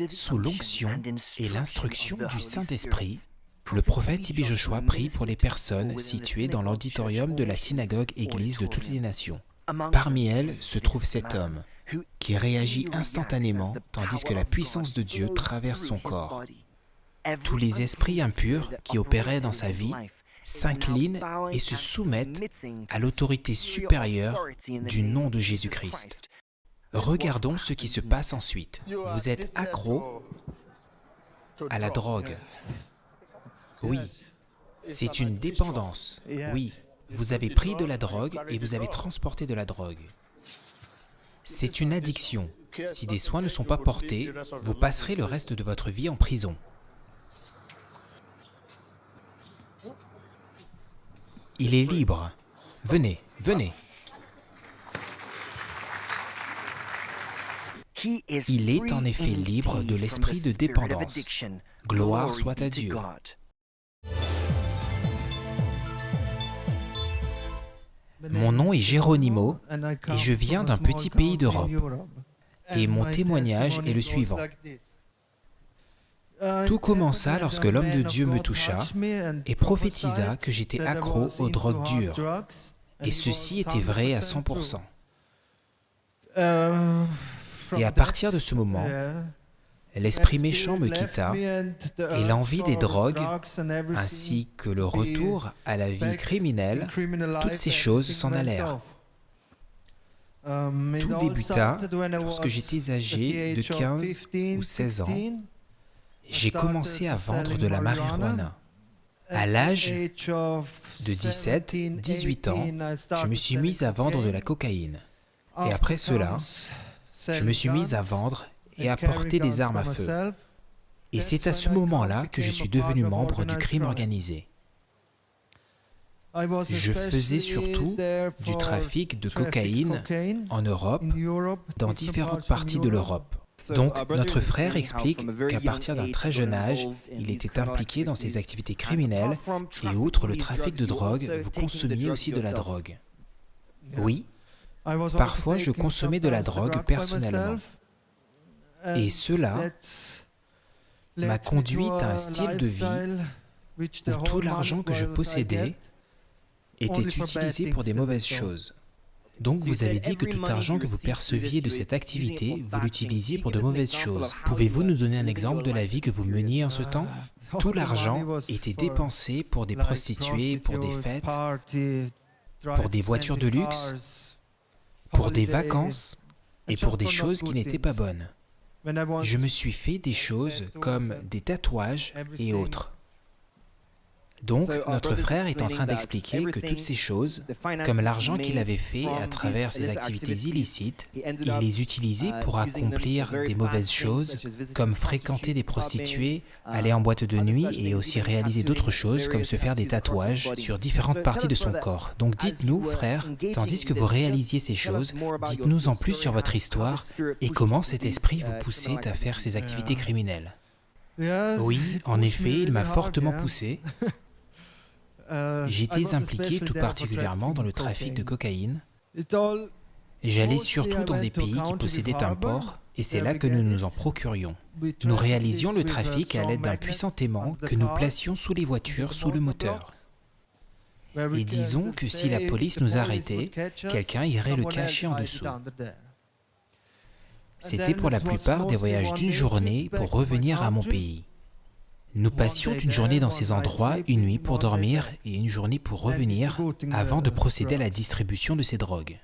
Sous l'onction et l'instruction du Saint-Esprit, le prophète Ibi Joshua prie pour les personnes situées dans l'auditorium de la synagogue-église de toutes les nations. Parmi elles se trouve cet homme qui réagit instantanément tandis que la puissance de Dieu traverse son corps. Tous les esprits impurs qui opéraient dans sa vie s'inclinent et se soumettent à l'autorité supérieure du nom de Jésus-Christ. Regardons ce qui se passe ensuite. Vous êtes accro à la drogue. Oui, c'est une dépendance. Oui, vous avez pris de la drogue et vous avez transporté de la drogue. C'est une addiction. Si des soins ne sont pas portés, vous passerez le reste de votre vie en prison. Il est libre. Venez, venez. Il est en effet libre de l'esprit de dépendance. Gloire soit à Dieu. Mon nom est Geronimo et je viens d'un petit pays d'Europe. Et mon témoignage est le suivant. Tout commença lorsque l'homme de Dieu me toucha et prophétisa que j'étais accro aux drogues dures. Et ceci était vrai à 100%. Et à partir de ce moment, l'esprit méchant me quitta et l'envie des drogues, ainsi que le retour à la vie criminelle, toutes ces choses s'en allèrent. Tout débuta lorsque j'étais âgé de 15 ou 16 ans. J'ai commencé à vendre de la marijuana. À l'âge de 17-18 ans, je me suis mis à vendre de la cocaïne. Et après cela, je me suis mis à vendre et à porter des armes à feu. Et c'est à ce moment-là que je suis devenu membre du crime organisé. Je faisais surtout du trafic de cocaïne en Europe, dans différentes parties de l'Europe. Donc, notre frère explique qu'à partir d'un très jeune âge, il était impliqué dans ces activités criminelles et outre le trafic de drogue, vous consommiez aussi de la drogue. Oui, parfois je consommais de la drogue personnellement. Et cela m'a conduit à un style de vie où tout l'argent que je possédais était utilisé pour des mauvaises choses. Donc vous avez dit que tout argent que vous perceviez de cette activité, vous l'utilisiez pour de mauvaises choses. Pouvez-vous nous donner un exemple de la vie que vous meniez en ce temps? Tout l'argent était dépensé pour des prostituées, pour des fêtes, pour des voitures de luxe, pour des vacances et pour des choses qui n'étaient pas bonnes. Je me suis fait des choses comme des tatouages et autres. Donc, notre frère est en train d'expliquer que toutes ces choses, comme l'argent qu'il avait fait à travers ses activités illicites, il les utilisait pour accomplir des mauvaises choses, comme fréquenter des prostituées, aller en boîte de nuit et aussi réaliser d'autres choses, comme se faire des tatouages sur différentes parties de son corps. Donc dites-nous, frère, tandis que vous réalisiez ces choses, dites-nous en plus sur votre histoire et comment cet esprit vous poussait à faire ces activités criminelles. Oui, en effet, il m'a fortement poussé. J'étais impliqué tout particulièrement dans le trafic de cocaïne. J'allais surtout dans des pays qui possédaient un port, et c'est là que nous nous en procurions. Nous réalisions le trafic à l'aide d'un puissant aimant que nous placions sous les voitures, sous le moteur. Et disons que si la police nous arrêtait, quelqu'un irait le cacher en dessous. C'était pour la plupart des voyages d'une journée pour revenir à mon pays. Nous passions une journée dans ces endroits, une nuit pour dormir et une journée pour revenir avant de procéder à la distribution de ces drogues.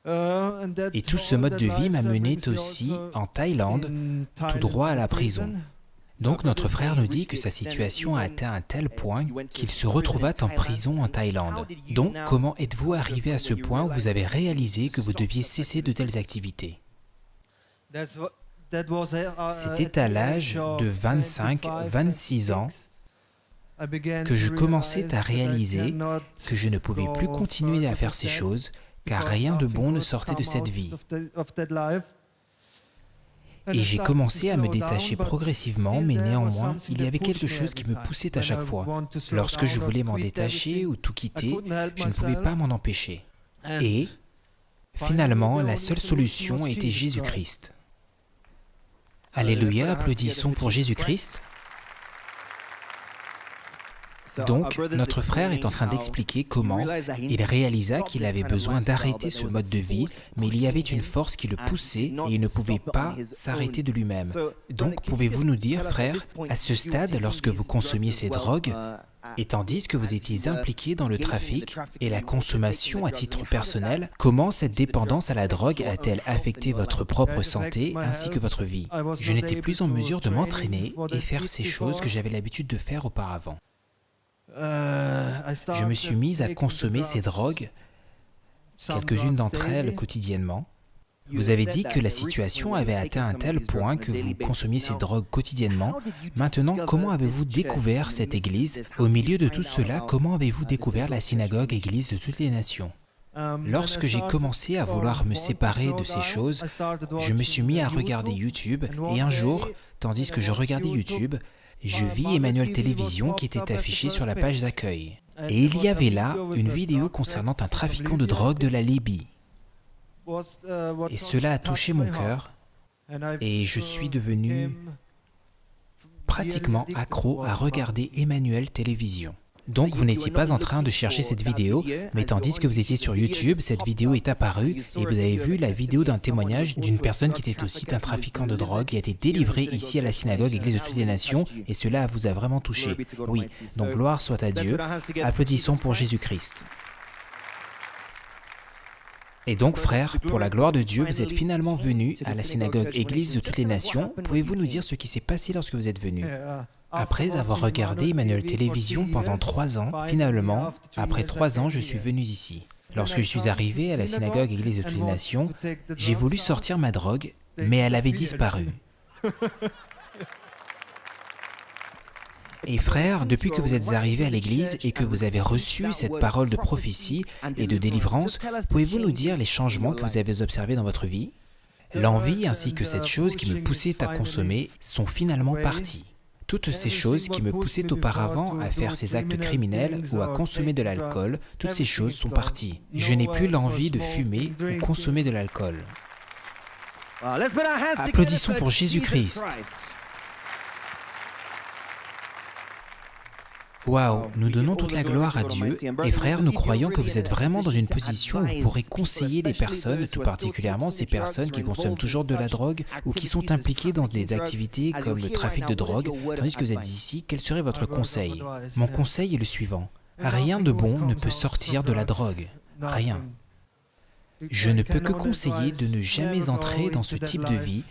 Et tout ce mode de vie m'a mené aussi en Thaïlande, tout droit à la prison. Donc notre frère nous dit que sa situation a atteint un tel point qu'il se retrouva en prison en Thaïlande. Donc comment êtes-vous arrivé à ce point où vous avez réalisé que vous deviez cesser de telles activités? C'était à l'âge de 25-26 ans que je commençais à réaliser que je ne pouvais plus continuer à faire ces choses car rien de bon ne sortait de cette vie. Et j'ai commencé à me détacher progressivement, mais néanmoins, il y avait quelque chose qui me poussait à chaque fois. Lorsque je voulais m'en détacher ou tout quitter, je ne pouvais pas m'en empêcher. Et, finalement, la seule solution était Jésus-Christ. Alléluia, applaudissons pour Jésus-Christ. Donc, notre frère est en train d'expliquer comment il réalisa qu'il avait besoin d'arrêter ce mode de vie, mais il y avait une force qui le poussait et il ne pouvait pas s'arrêter de lui-même. Donc, pouvez-vous nous dire, frère, à ce stade, lorsque vous consommiez ces drogues, et tandis que vous étiez impliqué dans le trafic et la consommation à titre personnel, comment cette dépendance à la drogue a-t-elle affecté votre propre santé ainsi que votre vie? Je n'étais plus en mesure de m'entraîner et faire ces choses que j'avais l'habitude de faire auparavant. Je me suis mise à consommer ces drogues, quelques-unes d'entre elles quotidiennement. Vous avez dit que la situation avait atteint un tel point que vous consommiez ces drogues quotidiennement. Maintenant, comment avez-vous découvert cette église? Au milieu de tout cela, comment avez-vous découvert la synagogue église de toutes les nations? Lorsque j'ai commencé à vouloir me séparer de ces choses, je me suis mis à regarder YouTube et un jour, tandis que je regardais YouTube, je vis Emmanuel Télévision qui était affiché sur la page d'accueil. Et il y avait là une vidéo concernant un trafiquant de drogue de la Libye. Et cela a touché mon cœur et je suis devenu pratiquement accro à regarder Emmanuel Télévision. Donc vous n'étiez pas en train de chercher cette vidéo, mais tandis que vous étiez sur YouTube, cette vidéo est apparue et vous avez vu la vidéo d'un témoignage d'une personne qui était aussi un trafiquant de drogue qui a été délivré ici à la synagogue Église de toutes les nations et cela vous a vraiment touché. Oui, donc gloire soit à Dieu. Applaudissons pour Jésus-Christ. Et donc frère, pour la gloire de Dieu, vous êtes finalement venu à la synagogue Église de toutes les nations. Pouvez-vous nous dire ce qui s'est passé lorsque vous êtes venu? Après avoir regardé Emmanuel Télévision pendant 3 ans, finalement, après 3 ans, je suis venu ici. Lorsque je suis arrivé à la synagogue Église de toutes les nations, j'ai voulu sortir ma drogue, mais elle avait disparu. Et frère, depuis que vous êtes arrivé à l'église et que vous avez reçu cette parole de prophétie et de délivrance, pouvez-vous nous dire les changements que vous avez observés dans votre vie? L'envie ainsi que cette chose qui me poussait à consommer sont finalement parties. Toutes ces choses qui me poussaient auparavant à faire ces actes criminels ou à consommer de l'alcool, toutes ces choses sont parties. Je n'ai plus l'envie de fumer ou consommer de l'alcool. Applaudissons pour Jésus-Christ. Waouh, nous donnons toute la gloire à Dieu. Et frères, nous croyons que vous êtes vraiment dans une position où vous pourrez conseiller les personnes, tout particulièrement ces personnes qui consomment toujours de la drogue ou qui sont impliquées dans des activités comme le trafic de drogue. Tandis que vous êtes ici, quel serait votre conseil? Mon conseil est le suivant. Rien de bon ne peut sortir de la drogue. Rien. Je ne peux que conseiller de ne jamais entrer dans ce type de vie,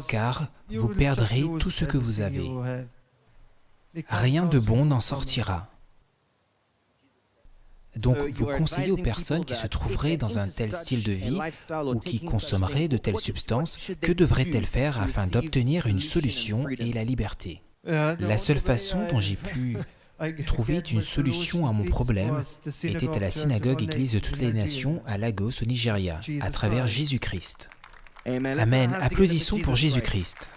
car vous perdrez tout ce que vous avez. Rien de bon n'en sortira. Donc, vous conseillez aux personnes qui se trouveraient dans un tel style de vie ou qui consommeraient de telles substances, que devraient-elles faire afin d'obtenir une solution et la liberté? La seule façon dont j'ai pu trouver une solution à mon problème était à la synagogue Église de toutes les nations à Lagos, au Nigeria, à travers Jésus-Christ. Amen. Applaudissons pour Jésus-Christ.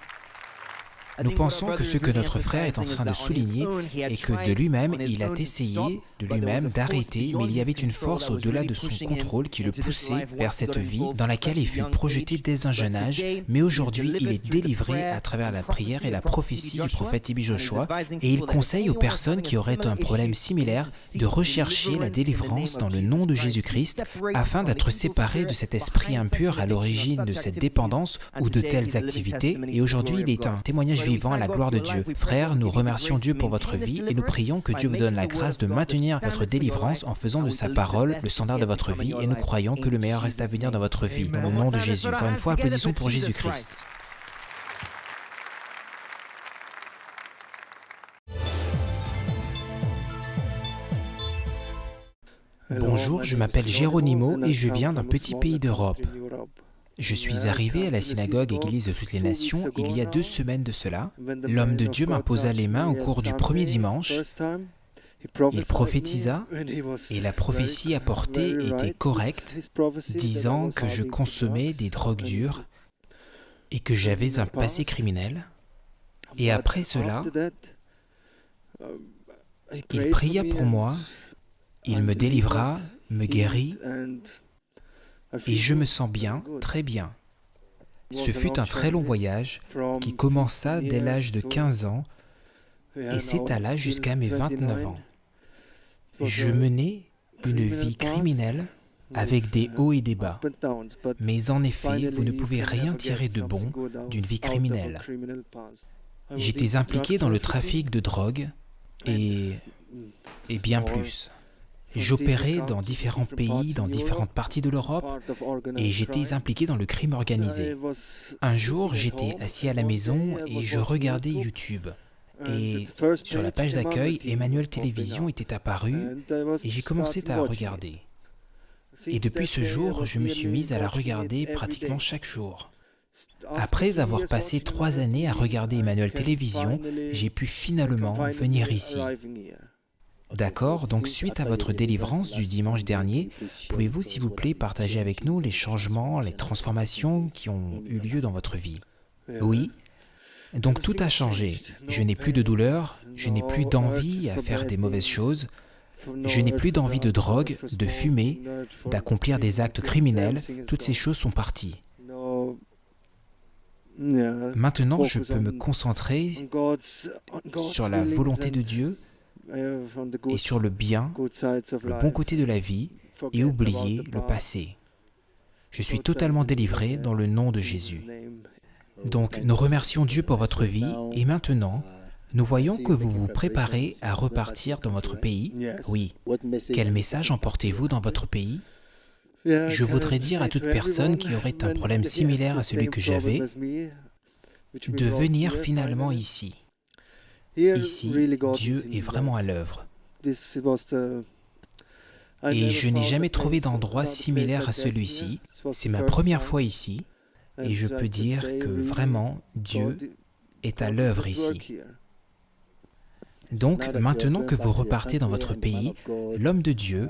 Nous pensons que ce que notre frère est en train de souligner est que de lui-même, il a essayé de lui-même d'arrêter, mais il y avait une force au-delà de son contrôle qui le poussait vers cette vie dans laquelle il fut projeté dès un jeune âge, mais aujourd'hui, il est délivré à travers la prière et la prophétie du prophète Ibi Joshua, et il conseille aux personnes qui auraient un problème similaire de rechercher la délivrance dans le nom de Jésus-Christ afin d'être séparés de cet esprit impur à l'origine de cette dépendance ou de telles activités, et aujourd'hui, il est un témoignage vivant à la gloire de Dieu. Frères, nous remercions Dieu pour votre vie et nous prions que Dieu vous donne la grâce de maintenir votre délivrance en faisant de sa parole le standard de votre vie et nous croyons que le meilleur reste à venir dans votre vie. Dans le nom de Jésus. Encore une fois, applaudissons pour Jésus-Christ. Bonjour, je m'appelle Geronimo et je viens d'un petit pays d'Europe. Je suis arrivé à la synagogue Église de toutes les nations il y a 2 semaines de cela. L'homme de Dieu m'imposa les mains au cours du premier dimanche. Il prophétisa et la prophétie apportée était correcte, disant que je consommais des drogues dures et que j'avais un passé criminel. Et après cela, il pria pour moi, il me délivra, me guérit, et je me sens bien, très bien. Ce fut un très long voyage qui commença dès l'âge de 15 ans et s'étala jusqu'à mes 29 ans. Je menais une vie criminelle avec des hauts et des bas. Mais en effet, vous ne pouvez rien tirer de bon d'une vie criminelle. J'étais impliqué dans le trafic de drogue et bien plus. J'opérais dans différents pays, dans différentes parties de l'Europe, et j'étais impliqué dans le crime organisé. Un jour, j'étais assis à la maison et je regardais YouTube. Et sur la page d'accueil, Emmanuel Télévision était apparu et j'ai commencé à regarder. Et depuis ce jour, je me suis mis à la regarder pratiquement chaque jour. Après avoir passé 3 années à regarder Emmanuel Télévision, j'ai pu finalement venir ici. D'accord, donc suite à votre délivrance du dimanche dernier, pouvez-vous s'il vous plaît partager avec nous les changements, les transformations qui ont eu lieu dans votre vie? Oui. Donc tout a changé. Je n'ai plus de douleur, je n'ai plus d'envie à faire des mauvaises choses, je n'ai plus d'envie de drogue, de fumer, d'accomplir des actes criminels, toutes ces choses sont parties. Maintenant, je peux me concentrer sur la volonté de Dieu et sur le bien, le bon côté de la vie, et oublier le passé. Je suis totalement délivré dans le nom de Jésus. Donc, nous remercions Dieu pour votre vie, et maintenant, nous voyons que vous vous préparez à repartir dans votre pays. Oui. Quel message emportez-vous dans votre pays? Je voudrais dire à toute personne qui aurait un problème similaire à celui que j'avais, de venir finalement ici. Ici, Dieu est vraiment à l'œuvre. Et je n'ai jamais trouvé d'endroit similaire à celui-ci. C'est ma première fois ici, et je peux dire que vraiment, Dieu est à l'œuvre ici. Donc, maintenant que vous repartez dans votre pays, l'homme de Dieu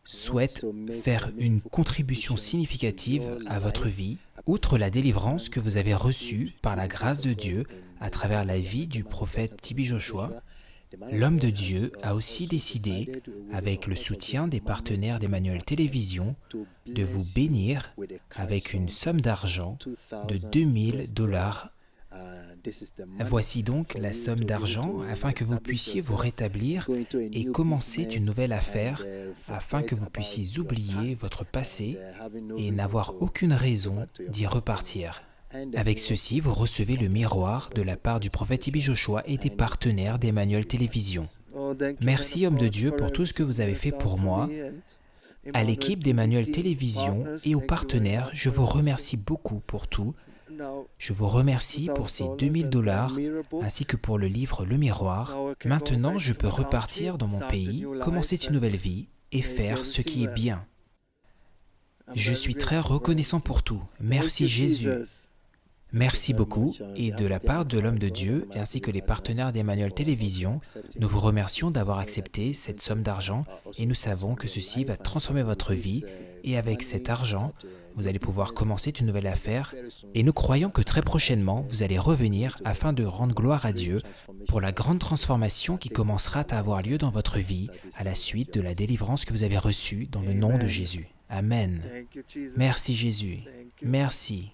souhaite faire une contribution significative à votre vie, outre la délivrance que vous avez reçue par la grâce de Dieu à travers la vie du prophète T.B. Joshua. L'homme de Dieu a aussi décidé, avec le soutien des partenaires d'Emmanuel Télévision, de vous bénir avec une somme d'argent de $2000. Voici donc la somme d'argent afin que vous puissiez vous rétablir et commencer une nouvelle affaire afin que vous puissiez oublier votre passé et n'avoir aucune raison d'y repartir. Avec ceci, vous recevez le miroir de la part du prophète T.B. Joshua et des partenaires d'Emmanuel Télévision. Merci, homme de Dieu, pour tout ce que vous avez fait pour moi. À l'équipe d'Emmanuel Télévision et aux partenaires, je vous remercie beaucoup pour tout. Je vous remercie pour ces $2000 ainsi que pour le livre Le Miroir. Maintenant, je peux repartir dans mon pays, commencer une nouvelle vie et faire ce qui est bien. Je suis très reconnaissant pour tout. Merci Jésus. Merci beaucoup, et de la part de l'homme de Dieu, ainsi que les partenaires d'Emmanuel Télévision, nous vous remercions d'avoir accepté cette somme d'argent, et nous savons que ceci va transformer votre vie, et avec cet argent, vous allez pouvoir commencer une nouvelle affaire, et nous croyons que très prochainement, vous allez revenir afin de rendre gloire à Dieu pour la grande transformation qui commencera à avoir lieu dans votre vie à la suite de la délivrance que vous avez reçue dans le nom de Jésus. Amen. Merci Jésus. Merci.